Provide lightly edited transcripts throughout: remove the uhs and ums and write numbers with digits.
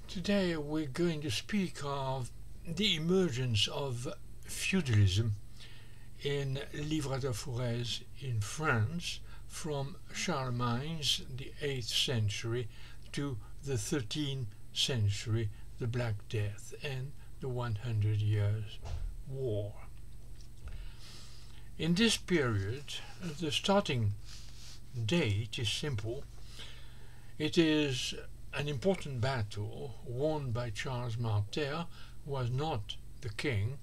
Today we're going to speak of the emergence of feudalism in Livradois-Forez in France from Charlemagne's the 8th century to the 13th century, the Black Death and the 100 Years' War. In this period, the starting date is simple. It is an important battle won by Charles Martel, who was not the king.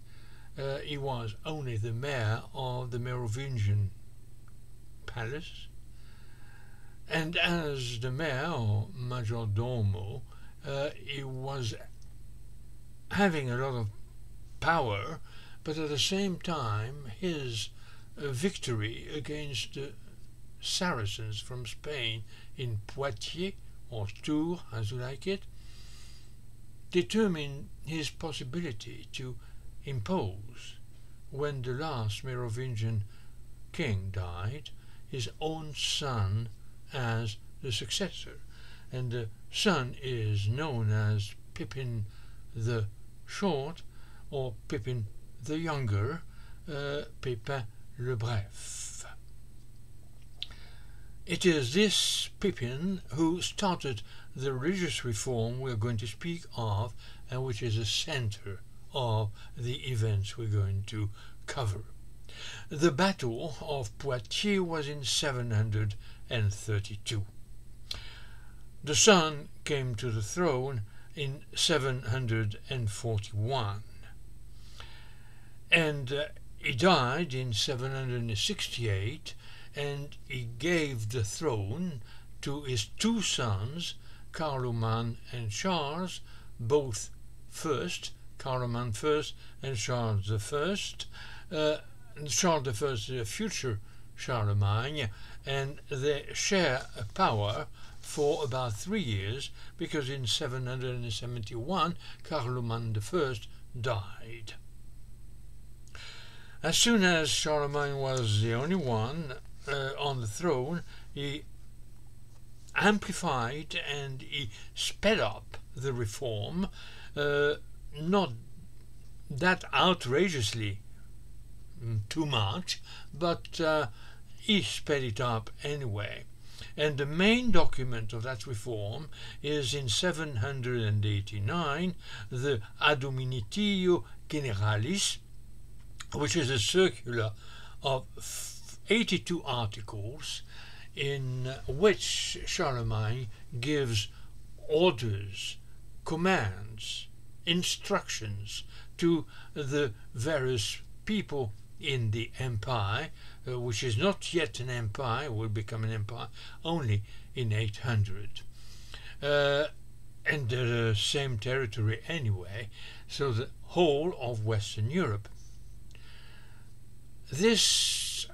He was only the mayor of the Merovingian palace, and as the mayor or majordomo, he was having a lot of power, but at the same time his victory against the Saracens from Spain in Poitiers, or Tours as you like it, determined his possibility to impose, when the last Merovingian king died, his own son as the successor, and the son is known as Pippin the Short or Pippin the Younger, Pépin le Bref. It is this Pippin who started the religious reform we're going to speak of, and which is the center of the events we're going to cover. The Battle of Poitiers was in 732. The son came to the throne in 741, and he died in 768, and he gave the throne to his two sons, Carloman and Charles, both first, Carloman first and Charles the First. Charles the First is a future Charlemagne, and they share a power for about 3 years, because in 771 Carloman the First died. As soon as Charlemagne was the only one on the throne, he amplified and he sped up the reform, not that outrageously too much, but he sped it up anyway. And the main document of that reform is in 789, the Ad Dominitio Generalis, which is a circular of 82 articles in which Charlemagne gives orders, commands, instructions to the various people in the empire, which is not yet an empire, will become an empire only in 800. And the same territory anyway, so the whole of Western Europe. This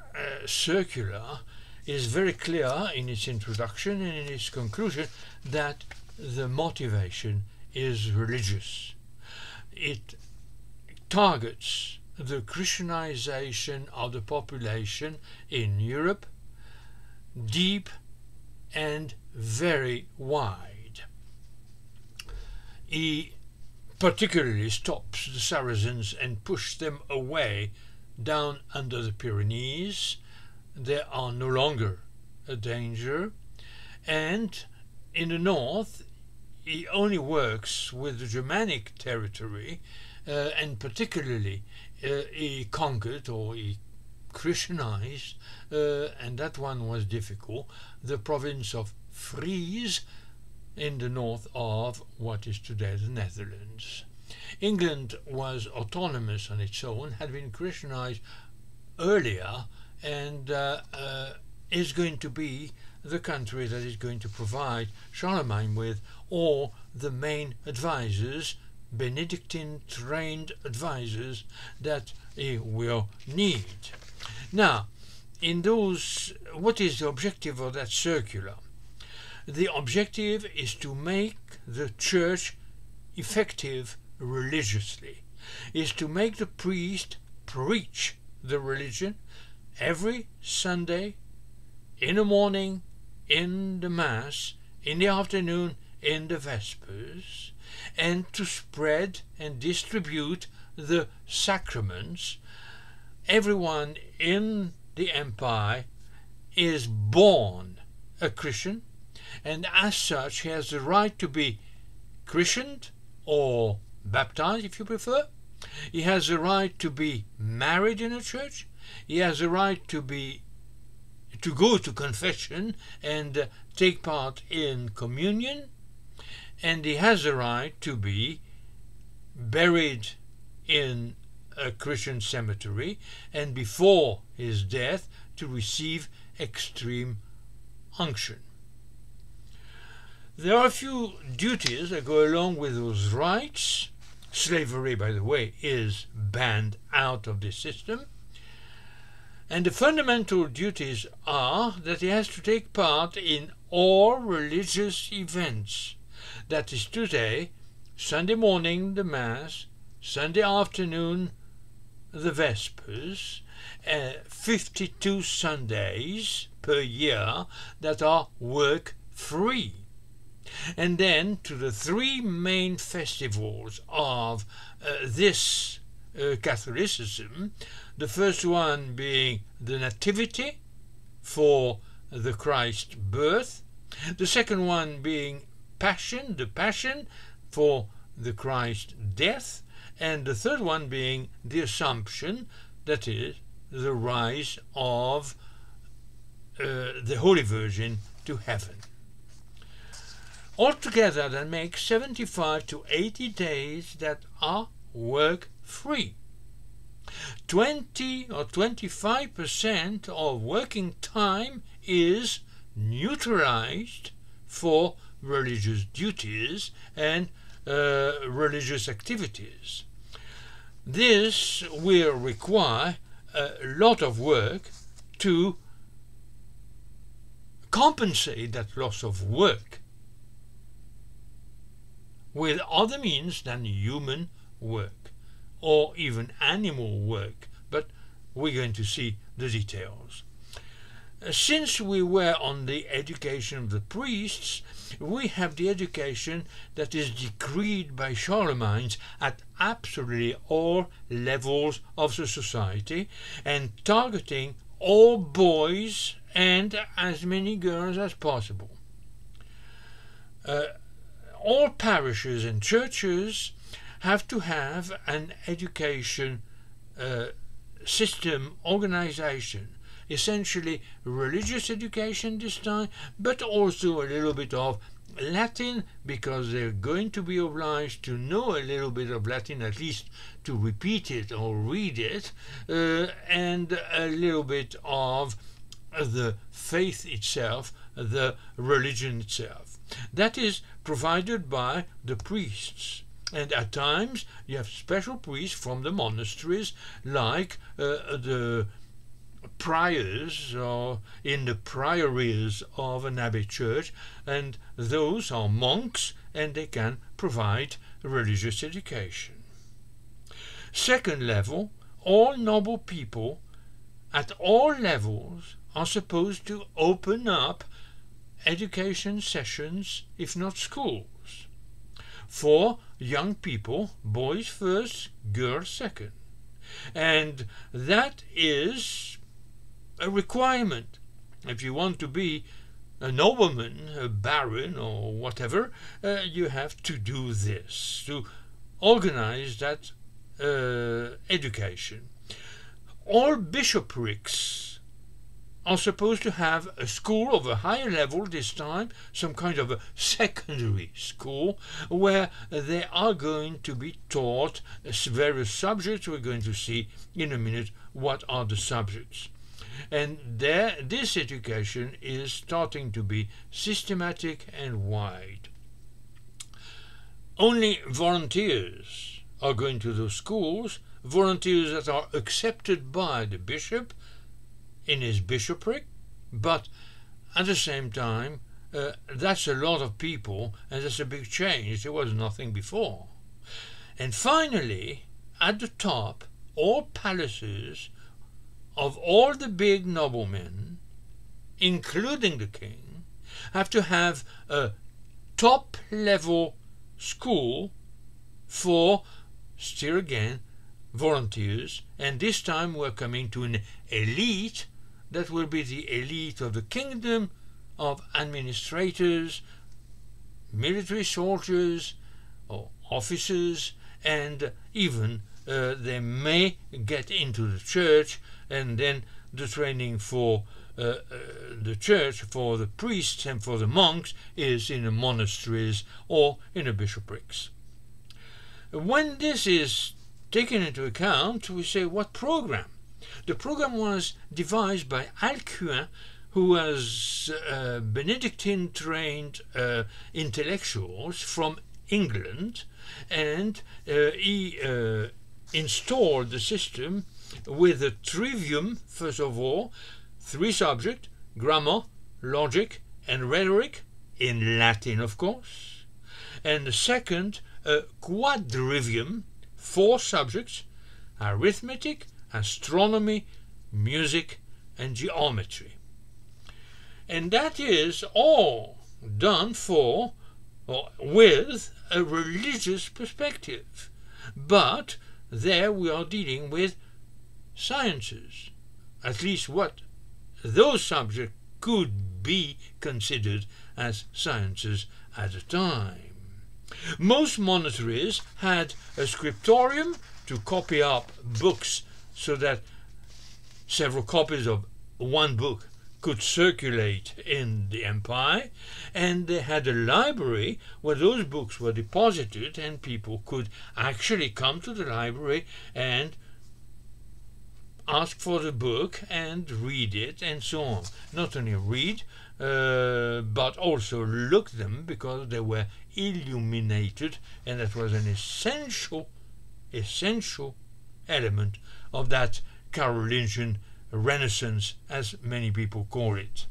circular is very clear in its introduction and in its conclusion that the motivation is religious. It targets the Christianization of the population in Europe, deep and very wide. He particularly stops the Saracens and pushes them away down under the Pyrenees. They are no longer a danger, and in the north he only works with the Germanic territory, and particularly he conquered or he Christianized, and that one was difficult, the province of Frise in the north of what is today the Netherlands. England was autonomous on its own, had been Christianized earlier, and is going to be the country that is going to provide Charlemagne with all the main advisors, Benedictine trained advisors, that he will need. Now, in those, what is the objective of that circular? The objective is to make the church effective religiously, is to make the priest preach the religion every Sunday, in the morning, in the Mass, in the afternoon, in the Vespers, and to spread and distribute the sacraments. Everyone in the empire is born a Christian, and as such he has the right to be christened or baptized, if you prefer. He has the right to be married in a church. He has the right to go to confession and take part in communion, and he has the right to be buried in a Christian cemetery, and before his death to receive extreme unction. There are a few duties that go along with those rights. Slavery, by the way, is banned out of this system. And the fundamental duties are that he has to take part in all religious events. That is today, Sunday morning the Mass, Sunday afternoon the Vespers, 52 Sundays per year that are work-free. And then to the three main festivals of this Catholicism, the first one being the Nativity for the Christ birth, the second one being Passion, the Passion for the Christ death, and the third one being the Assumption, that is, the rise of the Holy Virgin to heaven. Altogether, that makes 75 to 80 days that are work-free. 20 or 25% of working time is neutralized for religious duties and religious activities. This will require a lot of work to compensate that loss of work with other means than human work or even animal work, but we're going to see the details. Since we were on the education of the priests, we have the education that is decreed by Charlemagne at absolutely all levels of the society and targeting all boys and as many girls as possible. All parishes and churches have to have an education system organization, essentially religious education this time, but also a little bit of Latin, because they're going to be obliged to know a little bit of Latin, at least to repeat it or read it, and a little bit of the faith itself, the religion itself. That is provided by the priests. And at times you have special priests from the monasteries, like the priors or in the priories of an abbey church, and those are monks and they can provide religious education. Second level, all noble people at all levels are supposed to open up education sessions, if not schools, for young people, boys first, girls second. And that is a requirement. If you want to be a nobleman, a baron, or whatever, you have to do this, to organize that education. All bishoprics are supposed to have a school of a higher level this time, some kind of a secondary school, where they are going to be taught various subjects. We're going to see in a minute what are the subjects. And this education is starting to be systematic and wide. Only volunteers are going to those schools, volunteers that are accepted by the bishop in his bishopric, but at the same time that's a lot of people and that's a big change. There was nothing before. And finally, at the top, all palaces of all the big noblemen, including the king, have to have a top-level school for, still again, volunteers, and this time we're coming to an elite that will be the elite of the kingdom of administrators, military soldiers, or officers, and even they may get into the church, and then the training for the church, for the priests and for the monks, is in the monasteries or in the bishoprics. When this is taken into account, we say, what program? The program was devised by Alcuin, who was Benedictine-trained intellectuals from England, and he installed the system with a trivium, first of all, 3 subjects: grammar, logic, and rhetoric, in Latin, of course, and the second, a quadrivium, 4 subjects: arithmetic, astronomy, music, and geometry. And that is all done for or with a religious perspective. But there we are dealing with sciences, at least what those subjects could be considered as sciences at the time. Most monasteries had a scriptorium to copy up books so that several copies of one book could circulate in the empire, and they had a library where those books were deposited, and people could actually come to the library and ask for the book and read it, and so on. Not only read, but also look them, because they were illuminated, and that was an essential element of that Carolingian Renaissance, as many people call it.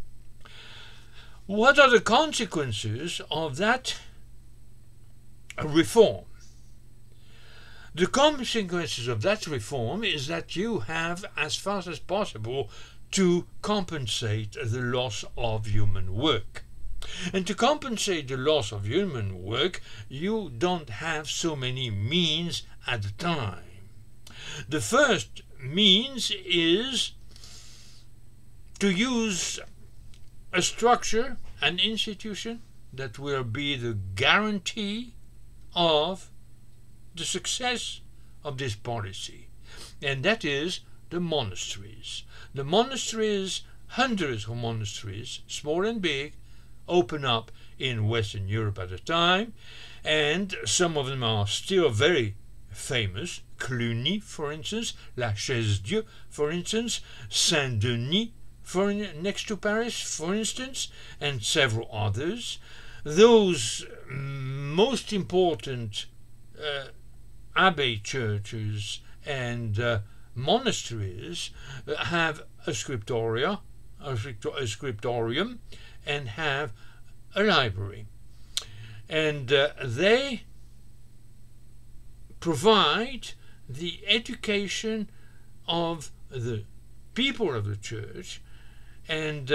What are the consequences of that reform? The consequences of that reform is that you have, as fast as possible, to compensate the loss of human work. And to compensate the loss of human work, you don't have so many means at the time. The first means is to use a structure, an institution, that will be the guarantee of the success of this policy, and that is the monasteries. The monasteries, hundreds of monasteries, small and big, open up in Western Europe at the time, and some of them are still very famous. Cluny, for instance, La Chaise-Dieu, for instance, Saint-Denis, next to Paris, for instance, and several others. Those most important abbey churches and monasteries have a scriptorium, and have a library, and they provide the education of the people of the church, and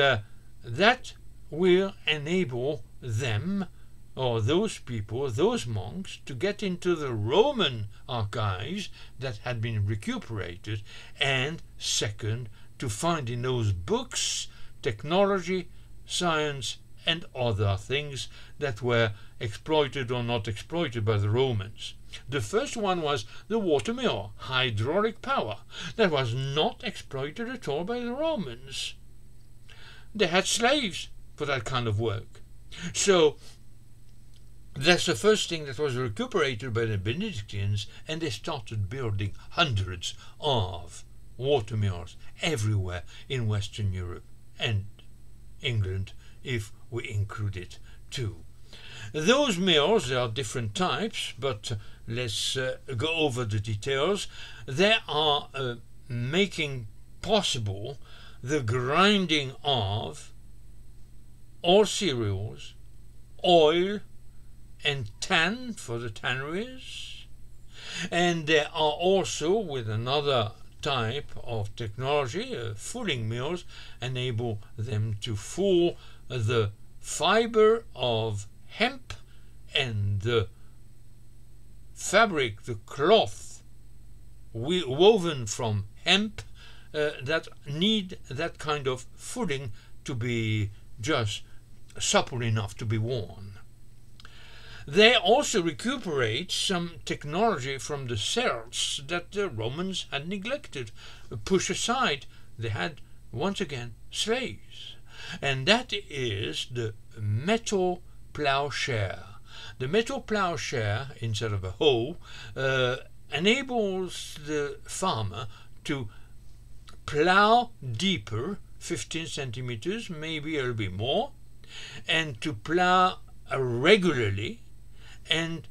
that will enable them, or those people, those monks, to get into the Roman archives that had been recuperated, and second, to find in those books technology, science, and other things that were exploited or not exploited by the Romans. The first one was the water mill, hydraulic power. That was not exploited at all by the Romans. They had slaves for that kind of work. So that's the first thing that was recuperated by the Benedictines, and they started building hundreds of water mills everywhere in Western Europe and England, if we include it too. Those mills, there are different types, but let's go over the details. They are making possible the grinding of all cereals, oil, and tan for the tanneries. And they are also, with another type of technology, fulling mills, enable them to full the fiber of hemp and the fabric, the cloth woven from hemp, that need that kind of footing to be just supple enough to be worn. They also recuperate some technology from the Celts that the Romans had neglected, pushed aside. They had, once again, slaves. And that is the metal plowshare. The metal plowshare, instead of a hoe, enables the farmer to plow deeper, 15 centimeters, maybe a little bit more, and to plow regularly. And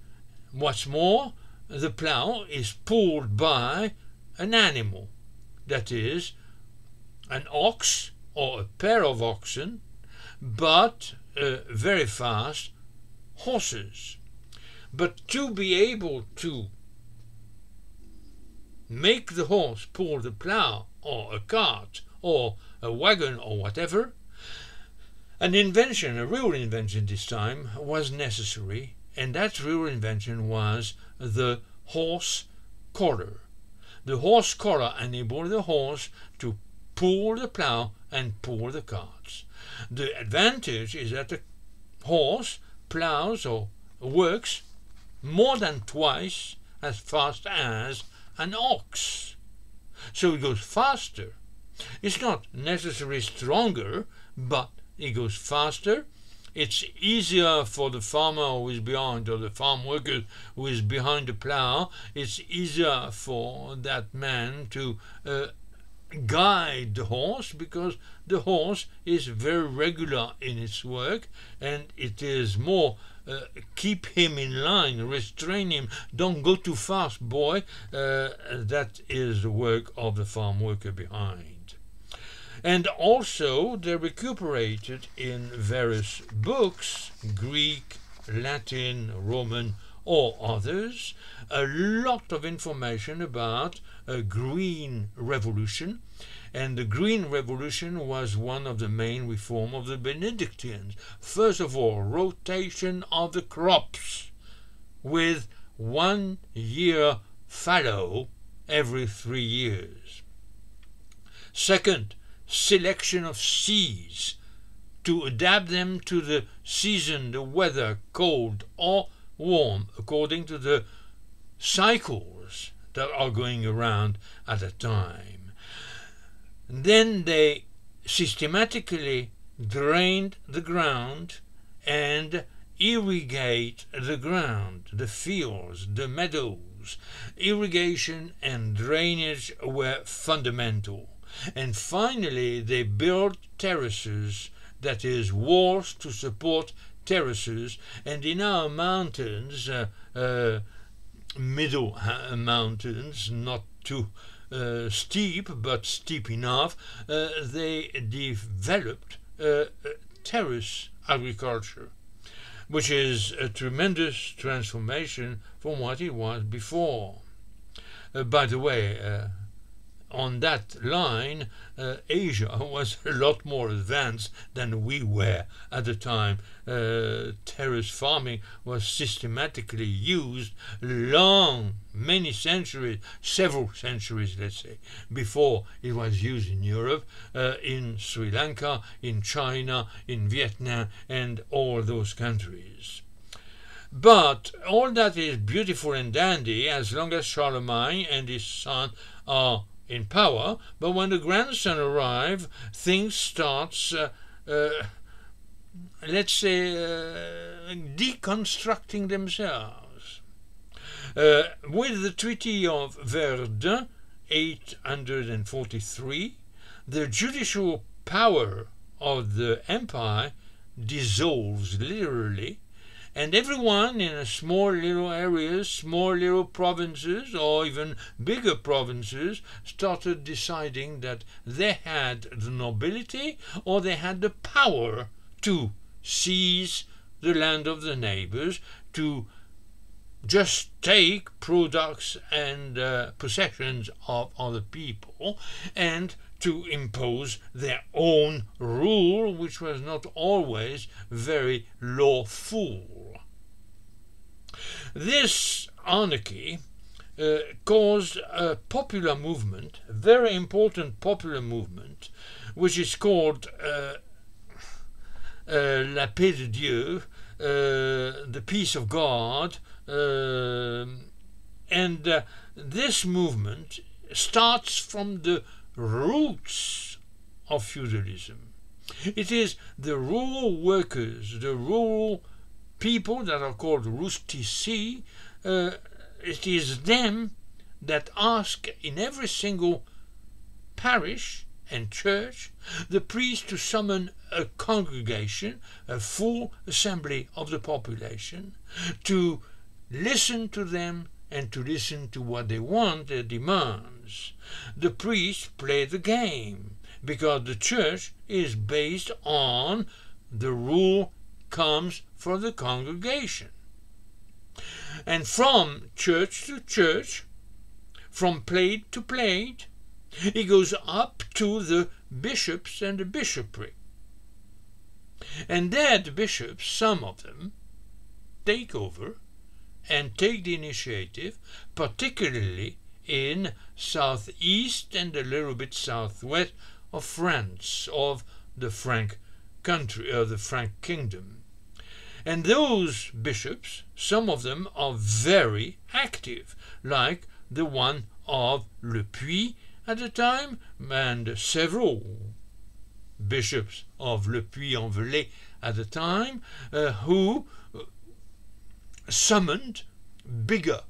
what's more, the plow is pulled by an animal, that is, an ox or a pair of oxen, but very fast horses. But to be able to make the horse pull the plow or a cart or a wagon or whatever, an invention, a real invention this time, was necessary, and that real invention was the horse collar. The horse collar enabled the horse to pull the plow and pull the carts. The advantage is that the horse plows or works more than twice as fast as an ox. So it goes faster. It's not necessarily stronger, but it goes faster. It's easier for the farmer who is behind, or the farm worker who is behind the plow. It's easier for that man to guide the horse, because the horse is very regular in its work, and it is more keep him in line, restrain him, don't go too fast, boy. That is the work of the farm worker behind. And also they recuperated in various books, Greek, Latin, Roman, or others, a lot of information about a green revolution. And the green revolution was one of the main reforms of the Benedictines. First of all, rotation of the crops with 1 year fallow every 3 years. Second, selection of seeds to adapt them to the season, the weather, cold or warm, according to the cycles that are going around at a time. Then they systematically drained the ground and irrigate the ground, the fields, the meadows. Irrigation and drainage were fundamental. And finally they built terraces, that is, walls to support terraces. And in our mountains, middle mountains, not too steep, but steep enough, they developed terrace agriculture, which is a tremendous transformation from what it was before. By the way, on that line, Asia was a lot more advanced than we were at the time. Terrace farming was systematically used many centuries, several centuries, let's say, before it was used in Europe, in Sri Lanka, in China, in Vietnam, and all those countries. But all that is beautiful and dandy as long as Charlemagne and his son are in power, but when the grandson arrives, things starts, let's say, deconstructing themselves. With the Treaty of Verdun, 843, the judicial power of the empire dissolves literally, and everyone in a small little areas, small little provinces, or even bigger provinces, started deciding that they had the nobility or they had the power to seize the land of the neighbors, to just take products and possessions of other people, and to impose their own rule, which was not always very lawful. This anarchy caused a popular movement, a very important popular movement, which is called La Paix de Dieu, the peace of God, and this movement starts from the roots of feudalism. It is the rural workers, the rural people that are called rustici. It is them that ask in every single parish and church the priest to summon a congregation, a full assembly of the population, to listen to them and to listen to what they want, their demands. The priests play the game because the church is based on the rule comes from the congregation. And from church to church, from plate to plate, it goes up to the bishops and the bishopric. And there the bishops, some of them, take over and take the initiative, particularly in southeast and a little bit southwest of France, of the Frank country, the Frank kingdom. And those bishops, some of them are very active, like the one of Le Puy at the time, and several bishops of Le Puy-en-Velay at the time, who summoned bigger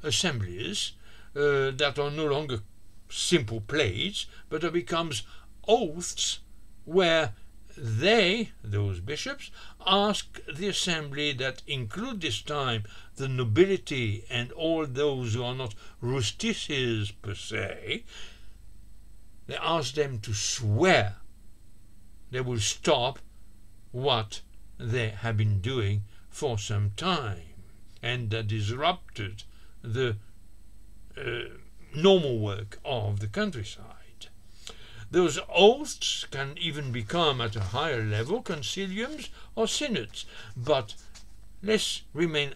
assemblies that are no longer simple plates, but it becomes oaths where they, those bishops, ask the assembly that include this time the nobility and all those who are not rustices per se, they ask them to swear they will stop what they have been doing for some time and that disrupted the normal work of the countryside. Those oaths can even become at a higher level conciliums or synods, but let's remain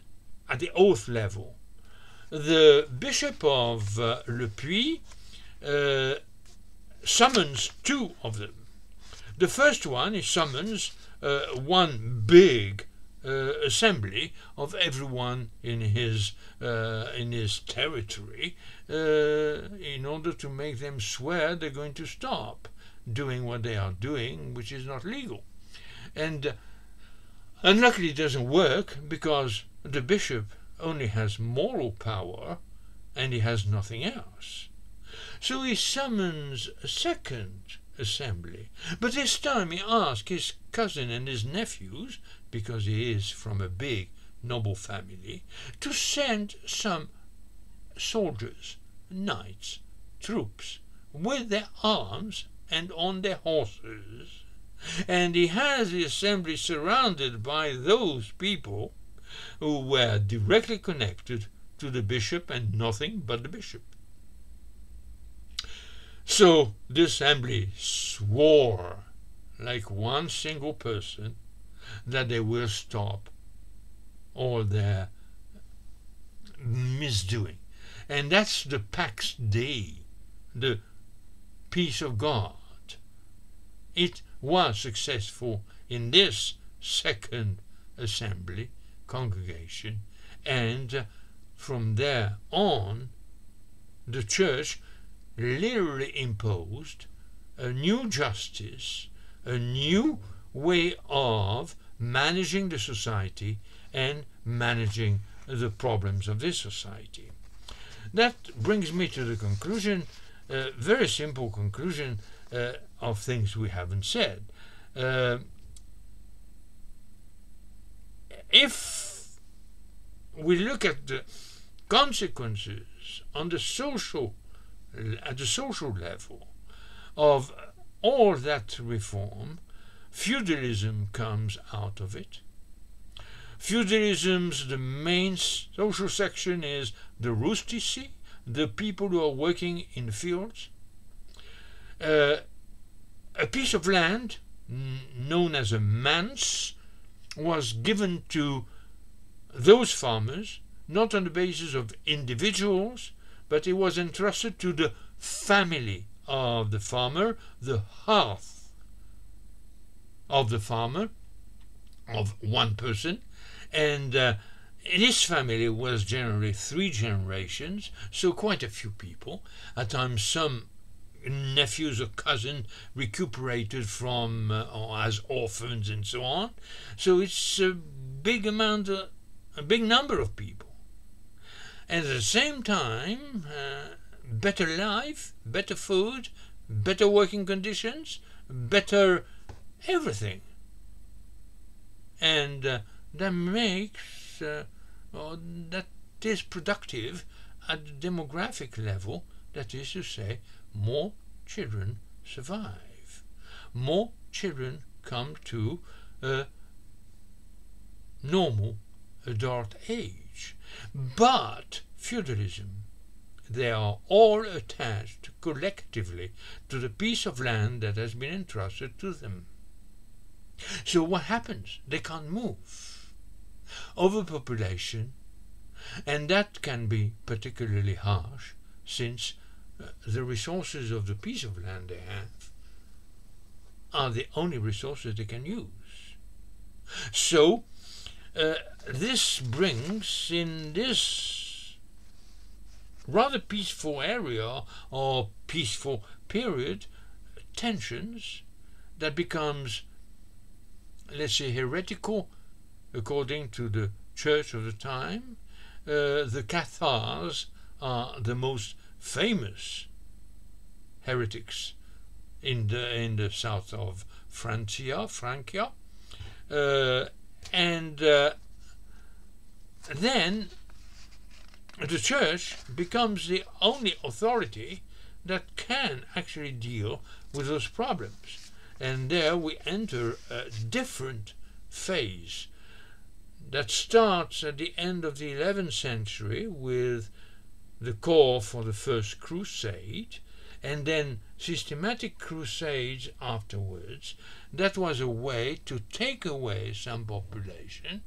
at the oath level. The bishop of Le Puy summons two of them. The first one, he summons one big assembly of everyone in his territory in order to make them swear they're going to stop doing what they are doing, which is not legal. And unluckily it doesn't work because the bishop only has moral power and he has nothing else. So he summons a second assembly, but this time he asks his cousin and his nephews, because he is from a big noble family, to send some soldiers, knights, troops, with their arms and on their horses. And he has the assembly surrounded by those people who were directly connected to the bishop and nothing but the bishop. So the assembly swore, like one single person, that they will stop all their misdoing. And that's the Pax Dei, the peace of God. It was successful in this second assembly, congregation, and from there on, the church literally imposed a new justice, a new way of managing the society and managing the problems of this society. That brings me to the conclusion, a very simple conclusion of things we haven't said. If we look at the consequences on the social, at the social level of all that reform, feudalism comes out of it. Feudalism's the main social section is the rustici, the people who are working in the fields. A piece of land known as a manse was given to those farmers not on the basis of individuals, but it was entrusted to the family of the farmer, the hearth of the farmer, of one person, and this family was generally 3 generations, so quite a few people. At times some nephews or cousins recuperated from or as orphans and so on. So it's a big number of people. And at the same time, better life, better food, better working conditions, better everything. And that makes, that is productive at the demographic level, that is to say, more children survive. More children come to a normal adult age. But feudalism, they are all attached collectively to the piece of land that has been entrusted to them. So what happens? They can't move. Overpopulation, and that can be particularly harsh since the resources of the piece of land they have are the only resources they can use. So this brings, in this rather peaceful area or peaceful period, tensions that becomes, let's say, heretical according to the church of the time. The Cathars are the most famous heretics in the south of Francia, and then the church becomes the only authority that can actually deal with those problems. And there we enter a different phase that starts at the end of the 11th century with the call for the First Crusade, and then systematic crusades afterwards. That was a way to take away some population,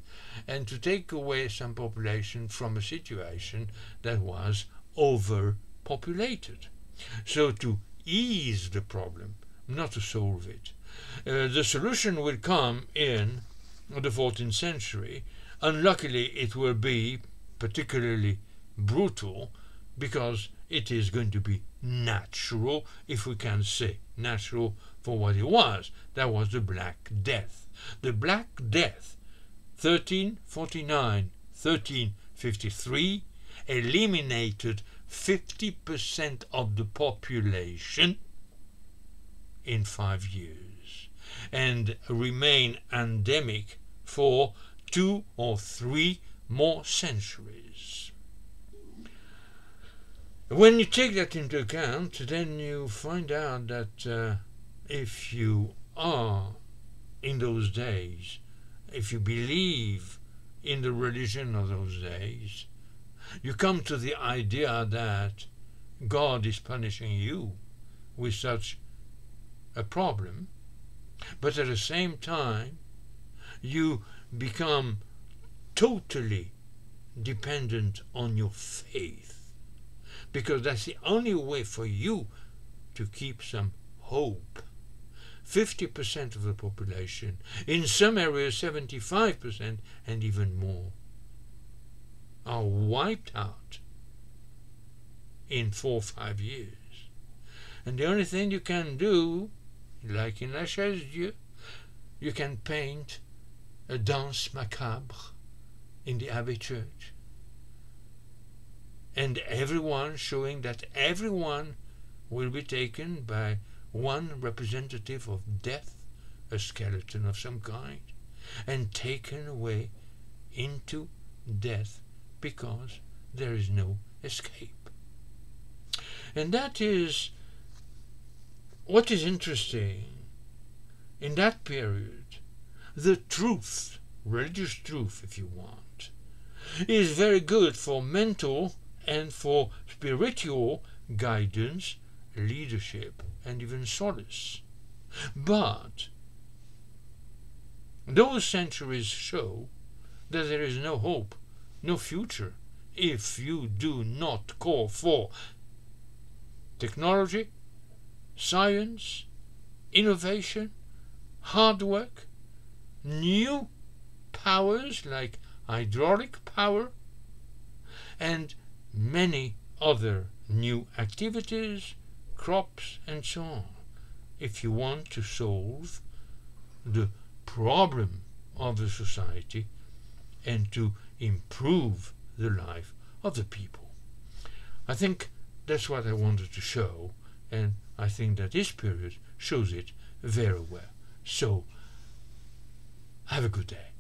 and to take away some population from a situation that was overpopulated. So to ease the problem, not to solve it. The solution will come in the 14th century. Unluckily, it will be particularly brutal, because it is going to be natural, if we can say natural for what it was. That was the Black Death. The Black Death, 1349, 1353, eliminated 50% of the population in 5 years, and remained endemic for 2 or 3 more centuries. When you take that into account, then you find out that if you are in those days, if you believe in the religion of those days, you come to the idea that God is punishing you with such a problem, but at the same time you become totally dependent on your faith, because that's the only way for you to keep some hope. 50% of the population, in some areas 75% and even more, are wiped out in 4 or 5 years. And the only thing you can do, like in La Chaise Dieu, you can paint a danse macabre in the Abbey Church, and everyone showing that everyone will be taken by one representative of death, a skeleton of some kind, and taken away into death because there is no escape. And that is what is interesting in that period. The truth, religious truth if you want, is very good for mental and for spiritual guidance, leadership, and even solace. But those centuries show that there is no hope, no future, if you do not call for technology, science, innovation, hard work, new powers like hydraulic power, and many other new activities, crops, and so on, if you want to solve the problem of the society and to improve the life of the people. I think that's what I wanted to show, and I think that this period shows it very well. So, have a good day.